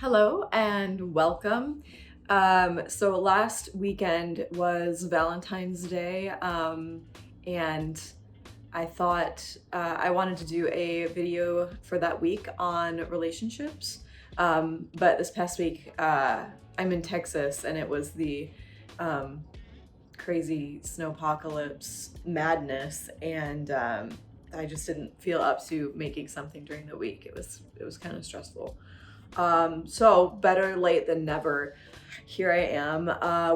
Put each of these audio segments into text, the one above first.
Hello and welcome. So last weekend was Valentine's Day, and I thought I wanted to do a video for that week on relationships. But this past week, I'm in Texas and it was the crazy snowpocalypse madness, and I just didn't feel up to making something during the week. It was kind of stressful. So better late than never. Here I am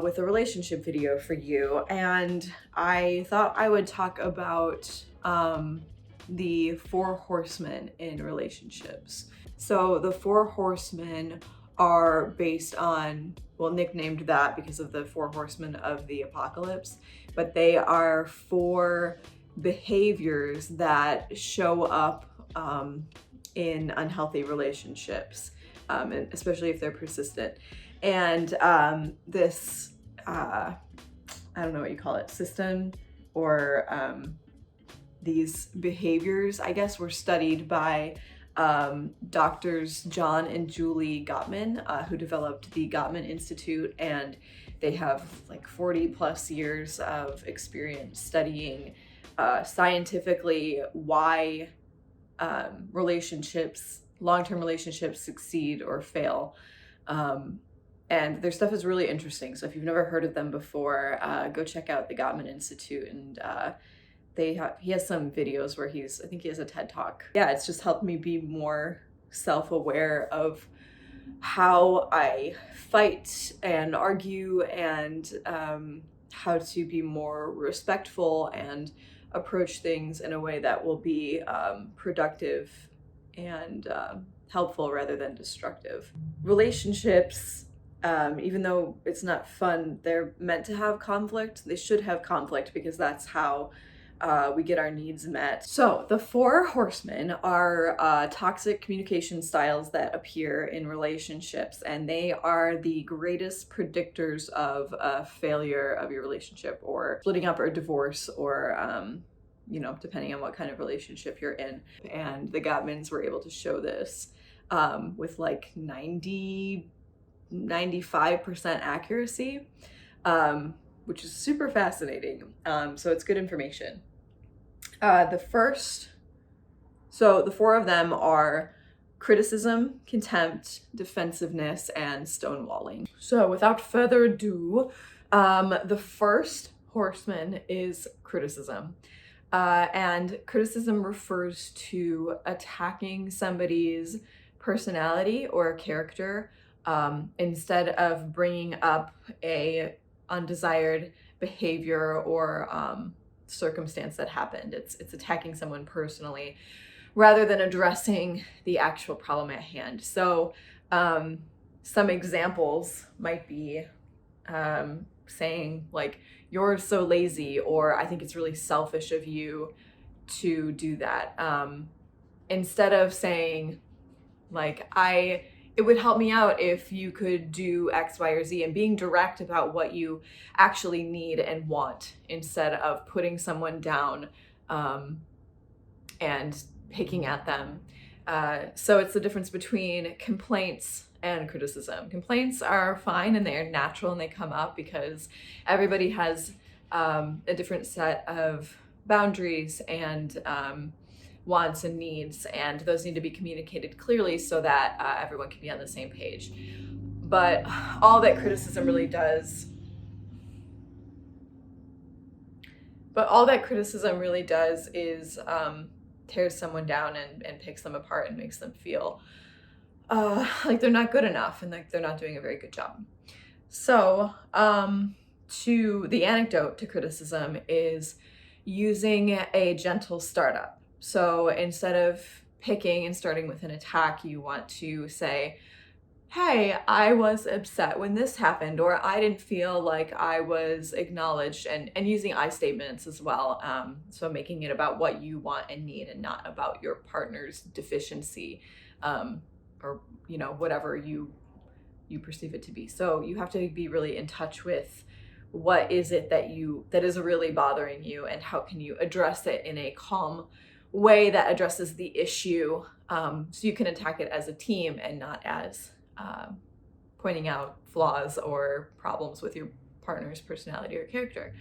with a relationship video for you, and I thought I would talk about the Four Horsemen in relationships. So the Four Horsemen are based on, well, nicknamed that because of the Four Horsemen of the Apocalypse, but they are four behaviors that show up in unhealthy relationships. And especially if they're persistent. And this, I don't know what you call it, system or these behaviors, I guess, were studied by doctors John and Julie Gottman, who developed the Gottman Institute, and they have like 40 plus years of experience studying scientifically why long-term relationships succeed or fail. And their stuff is really interesting. So if you've never heard of them before, go check out the Gottman Institute. And he has some videos where I think he has a TED Talk. Yeah, it's just helped me be more self-aware of how I fight and argue, and how to be more respectful and approach things in a way that will be productive and helpful rather than destructive. Relationships, even though it's not fun, they're meant to have conflict. They should have conflict because that's how we get our needs met. So the Four Horsemen are toxic communication styles that appear in relationships, and they are the greatest predictors of a failure of your relationship, or splitting up, or divorce, or depending on what kind of relationship you're in. And the Gottmans were able to show this with like 95% accuracy, which is super fascinating. So it's good information. The four of them are criticism, contempt, defensiveness, and stonewalling. So without further ado, the first horseman is criticism. And criticism refers to attacking somebody's personality or character instead of bringing up a undesired behavior or circumstance that happened. It's attacking someone personally rather than addressing the actual problem at hand. So some examples might be saying like, "You're so lazy," or "I think it's really selfish of you to do that." Instead of saying like, it would help me out if you could do X, Y, or Z, and being direct about what you actually need and want, instead of putting someone down and picking at them. So it's the difference between complaints and criticism. Complaints are fine and they're natural and they come up because everybody has a different set of boundaries and wants and needs, and those need to be communicated clearly so that everyone can be on the same page. But all that criticism really does is tears someone down and picks them apart and makes them feel like they're not good enough and like they're not doing a very good job. So the antidote to criticism is using a gentle startup. So instead of picking and starting with an attack, you want to say, "Hey, I was upset when this happened," or "I didn't feel like I was acknowledged," and using I statements as well. So making it about what you want and need and not about your partner's deficiency, or whatever you perceive it to be. So you have to be really in touch with what is it that is really bothering you, and how can you address it in a calm way that addresses the issue, so you can attack it as a team and not as pointing out flaws or problems with your partner's personality or character.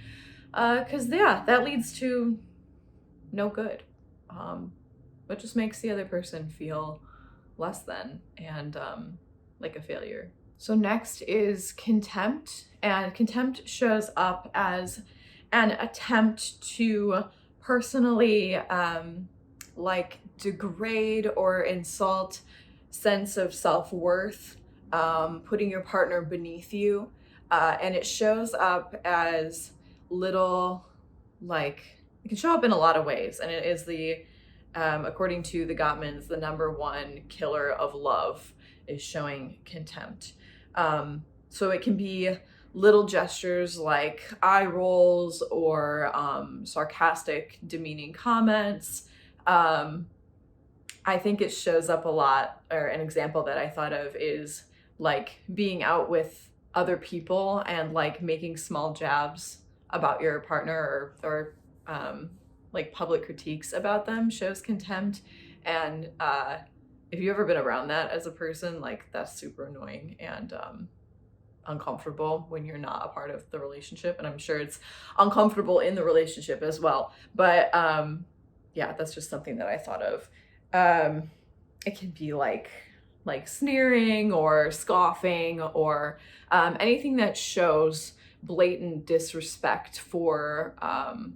Because that leads to no good. It just makes the other person feel less than and like a failure. So next is contempt, and contempt shows up as an attempt to personally like degrade or insult sense of self-worth, putting your partner beneath you, and it shows up as little, like, it can show up in a lot of ways, and it is the according to the Gottmans, the number one killer of love is showing contempt. So it can be little gestures like eye rolls or sarcastic, demeaning comments. I think it shows up a lot, or an example that I thought of is like being out with other people and like making small jabs about your partner or like public critiques about them shows contempt. And if you've ever been around that as a person, like that's super annoying and uncomfortable when you're not a part of the relationship. And I'm sure it's uncomfortable in the relationship as well. But yeah, that's just something that I thought of. It can be like sneering or scoffing or anything that shows blatant disrespect for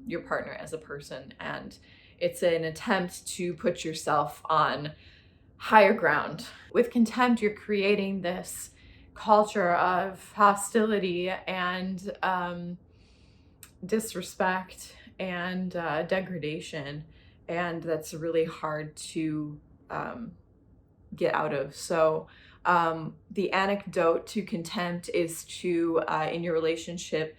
your partner as a person, and it's an attempt to put yourself on higher ground. With contempt, you're creating this culture of hostility and disrespect and degradation, and that's really hard to get out of. So the antidote to contempt is to, in your relationship,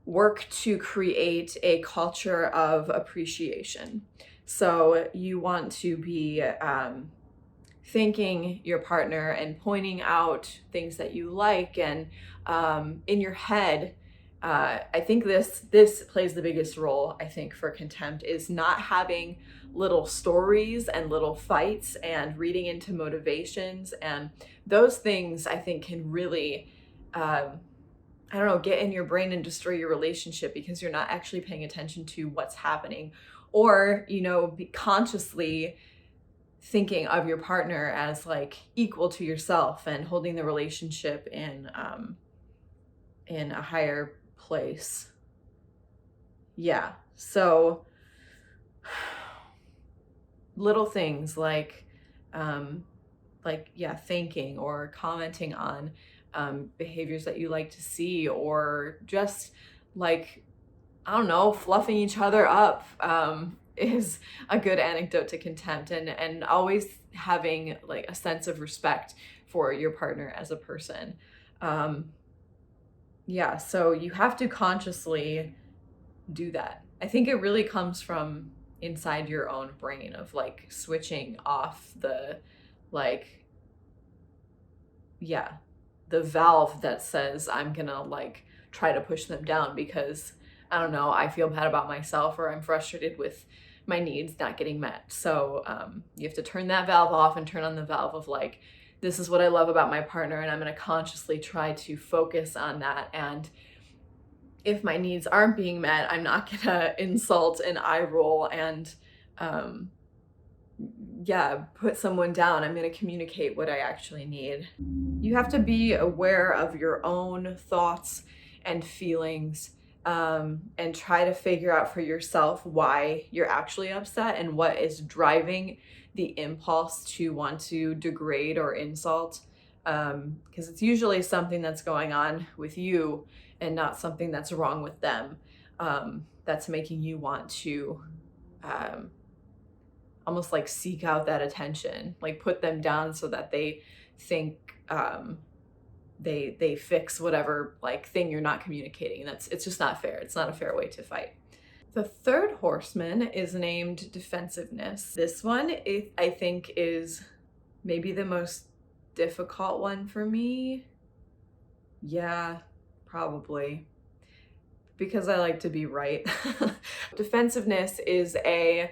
work to create a culture of appreciation. So you want to be thanking your partner and pointing out things that you like, and in your head, I think this plays the biggest role, I think, for contempt, is not having little stories and little fights and reading into motivations. And those things, I think, can really, get in your brain and destroy your relationship because you're not actually paying attention to what's happening, or, be consciously thinking of your partner as like equal to yourself and holding the relationship in a higher place. Yeah. So little things like thanking or commenting on behaviors that you like to see, or just like, fluffing each other up is a good antidote to contempt, and always having like a sense of respect for your partner as a person. So you have to consciously do that. I think it really comes from inside your own brain of like switching off the valve that says I'm gonna like try to push them down because I feel bad about myself, or I'm frustrated with my needs not getting met. So you have to turn that valve off and turn on the valve of like, this is what I love about my partner, and I'm going to consciously try to focus on that. And if my needs aren't being met, I'm not going to insult and eye roll and put someone down. I'm going to communicate what I actually need. You have to be aware of your own thoughts and feelings, and try to figure out for yourself why you're actually upset and what is driving the impulse to want to degrade or insult, because it's usually something that's going on with you and not something that's wrong with them, that's making you want to almost like seek out that attention, like put them down so that they think they fix whatever like thing you're not communicating. It's just not fair. It's not a fair way to fight. The third horseman is named defensiveness. This one, I think, is maybe the most difficult one for me. Yeah, probably. Because I like to be right. Defensiveness is a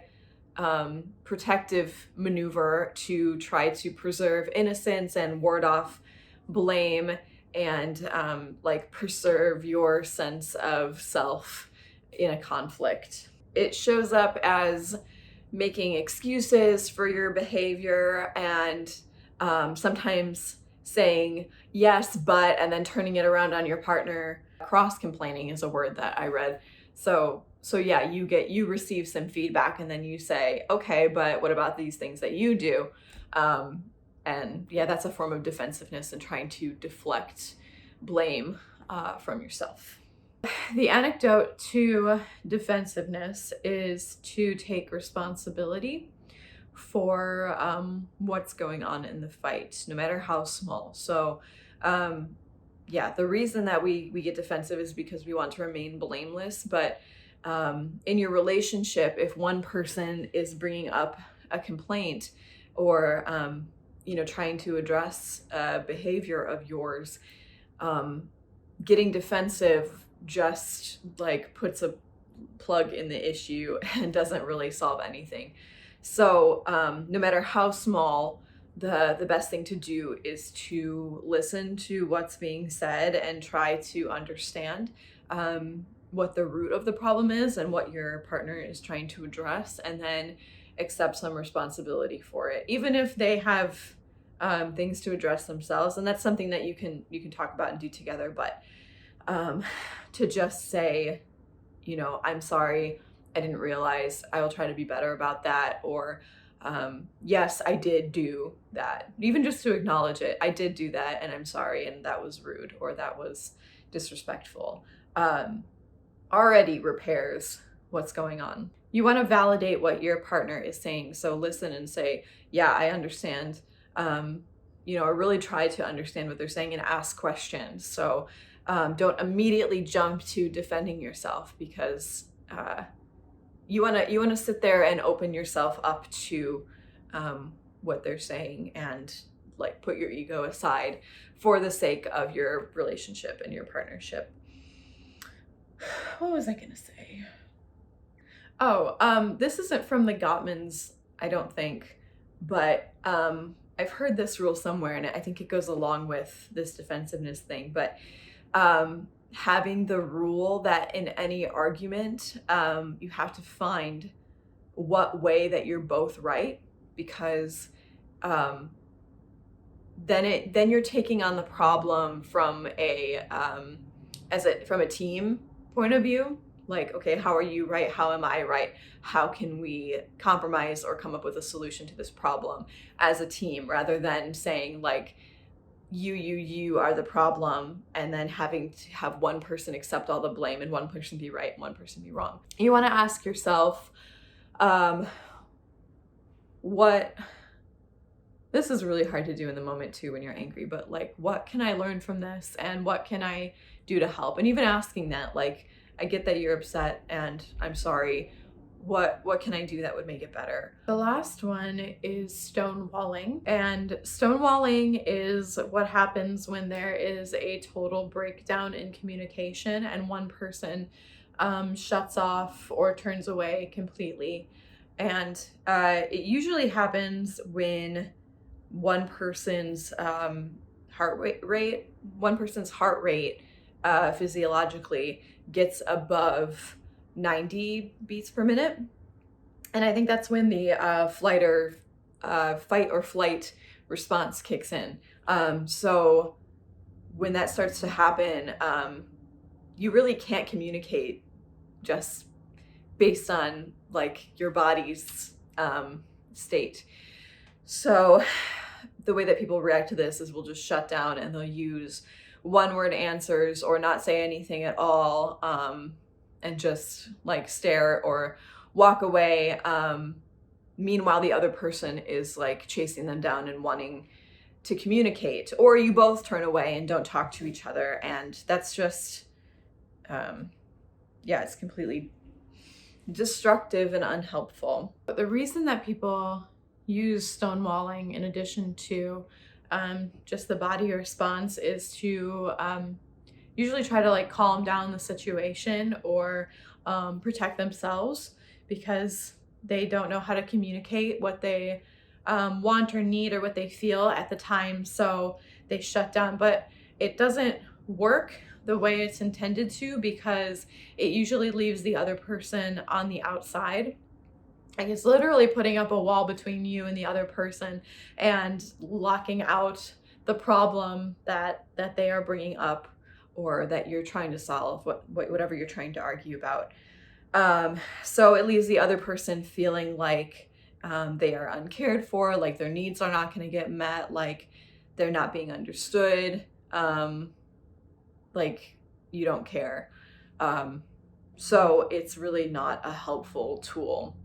protective maneuver to try to preserve innocence and ward off blame and like preserve your sense of self in a conflict. It shows up as making excuses for your behavior and sometimes saying yes, but, and then turning it around on your partner. Cross-complaining is a word that I read. So yeah, you receive some feedback and then you say, okay, but what about these things that you do? And yeah, that's a form of defensiveness and trying to deflect blame from yourself. The antidote to defensiveness is to take responsibility for what's going on in the fight, no matter how small. So yeah, the reason that we get defensive is because we want to remain blameless. But in your relationship, if one person is bringing up a complaint or trying to address a behavior of yours, getting defensive just like puts a plug in the issue and doesn't really solve anything. So no matter how small, the best thing to do is to listen to what's being said and try to understand what the root of the problem is and what your partner is trying to address, and then accept some responsibility for it, even if they have things to address themselves. And that's something that you can talk about and do together. But to just say, I'm sorry, I didn't realize, I will try to be better about that. Or yes, I did do that. Even just to acknowledge it, I did do that and I'm sorry, and that was rude or that was disrespectful, already repairs what's going on. You want to validate what your partner is saying. So listen and say, yeah, I understand. Or really try to understand what they're saying and ask questions. So don't immediately jump to defending yourself, because you want to sit there and open yourself up to what they're saying and like put your ego aside for the sake of your relationship and your partnership. What was I gonna say? Oh, this isn't from the Gottmans, I don't think, but I've heard this rule somewhere and I think it goes along with this defensiveness thing. But having the rule that in any argument, you have to find what way that you're both right, because then you're taking on the problem from a team point of view. Like, okay, how are you right? How am I right? How can we compromise or come up with a solution to this problem as a team, rather than saying like, you are the problem, and then having to have one person accept all the blame and one person be right and one person be wrong. You want to ask yourself, this is really hard to do in the moment too when you're angry, but like, what can I learn from this and what can I do to help? And even asking that, like, I get that you're upset and I'm sorry. What can I do that would make it better? The last one is stonewalling. And stonewalling is what happens when there is a total breakdown in communication and one person shuts off or turns away completely. And it usually happens when one person's heart rate physiologically gets above 90 beats per minute. And I think that's when the fight or flight response kicks in. So when that starts to happen, you really can't communicate just based on like your body's state. So the way that people react to this is we'll just shut down and they'll use one-word answers or not say anything at all, and just like stare or walk away. Meanwhile, the other person is like chasing them down and wanting to communicate, or you both turn away and don't talk to each other. And that's just, it's completely destructive and unhelpful. But the reason that people use stonewalling in addition to just the body response is to usually try to like calm down the situation or protect themselves, because they don't know how to communicate what they want or need or what they feel at the time. So they shut down. But it doesn't work the way it's intended to, because it usually leaves the other person on the outside. Like, it's literally putting up a wall between you and the other person and locking out the problem that they are bringing up, or that you're trying to solve, whatever you're trying to argue about. So it leaves the other person feeling like they are uncared for, like their needs are not going to get met, like they're not being understood, like you don't care. So it's really not a helpful tool.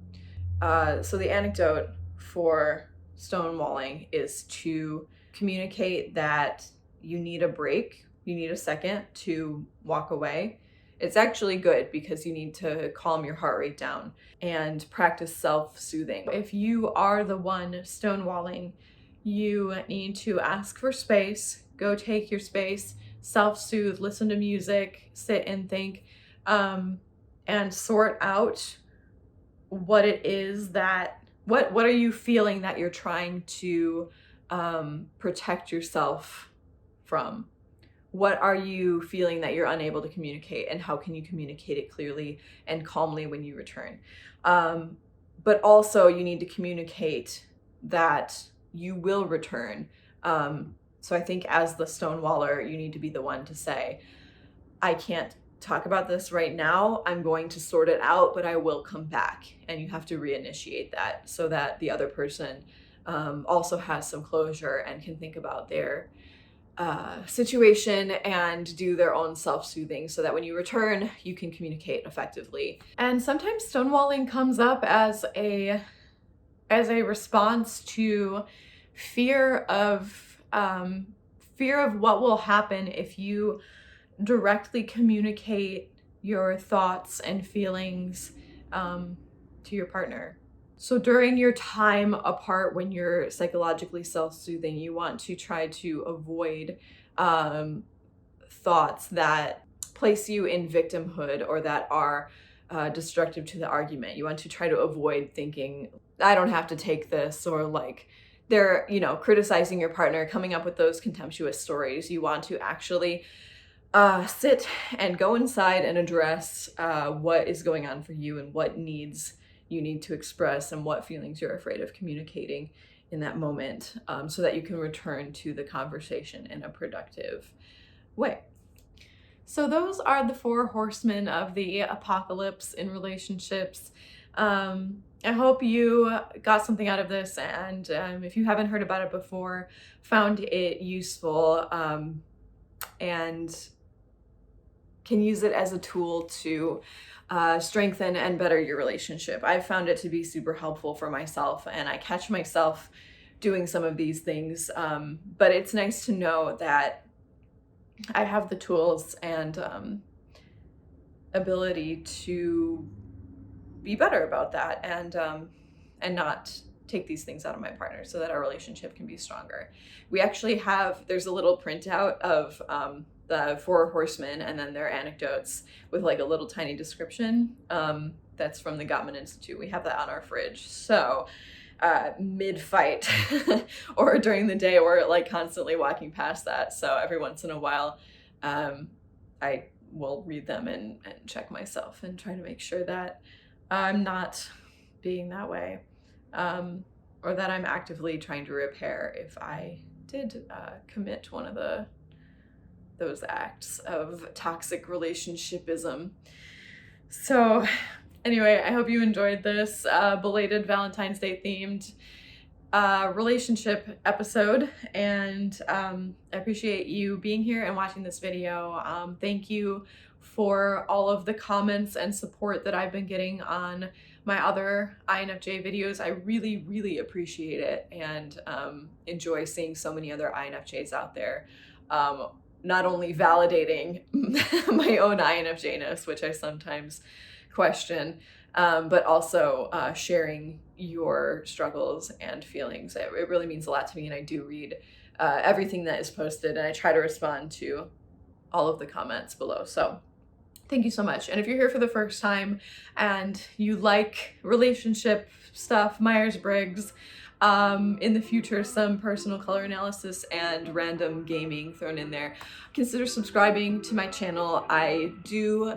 So the antidote for stonewalling is to communicate that you need a break, you need a second to walk away. It's actually good because you need to calm your heart rate down and practice self-soothing. If you are the one stonewalling, you need to ask for space, go take your space, self-soothe, listen to music, sit and think, and sort out what it is that, what are you feeling that you're trying to protect yourself from? What are you feeling that you're unable to communicate, and how can you communicate it clearly and calmly when you return? But also you need to communicate that you will return. So I think as the stonewaller, you need to be the one to say, I can't talk about this right now, I'm going to sort it out, but I will come back. And you have to reinitiate that so that the other person also has some closure and can think about their situation and do their own self-soothing, so that when you return, you can communicate effectively. And sometimes stonewalling comes up as a response to fear of what will happen if you directly communicate your thoughts and feelings to your partner. So during your time apart, when you're psychologically self-soothing, you want to try to avoid thoughts that place you in victimhood or that are destructive to the argument. You want to try to avoid thinking, I don't have to take this, or like they're, criticizing your partner, coming up with those contemptuous stories. You want to actually sit and go inside and address what is going on for you and what needs you need to express and what feelings you're afraid of communicating in that moment, so that you can return to the conversation in a productive way. So those are the 4 horsemen of the apocalypse in relationships. I hope you got something out of this, and if you haven't heard about it before, found it useful, and can use it as a tool to strengthen and better your relationship. I've found it to be super helpful for myself, and I catch myself doing some of these things, but it's nice to know that I have the tools and ability to be better about that, and not take these things out of my partner, so that our relationship can be stronger. We actually have, there's a little printout of the 4 horsemen and then their anecdotes with like a little tiny description. That's from the Gottman Institute. We have that on our fridge. So mid-fight or during the day, we're like constantly walking past that. So every once in a while, I will read them and check myself and try to make sure that I'm not being that way, or that I'm actively trying to repair if I did commit one of those acts of toxic relationshipism. So anyway, I hope you enjoyed this belated Valentine's Day themed relationship episode, and I appreciate you being here and watching this video. Thank you for all of the comments and support that I've been getting on my other INFJ videos. I really, really appreciate it, and enjoy seeing so many other INFJs out there. Not only validating my own INFJ-ness, which I sometimes question, but also sharing your struggles and feelings. It really means a lot to me, and I do read everything that is posted, and I try to respond to all of the comments below. So thank you so much. And if you're here for the first time and you like relationship stuff, Myers-Briggs, in the future, some personal color analysis and random gaming thrown in there. Consider subscribing to my channel. I do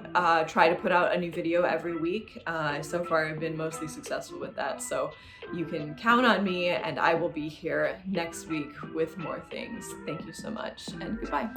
try to put out a new video every week. So far I've been mostly successful with that, so you can count on me, and I will be here next week with more things. Thank you so much, and goodbye.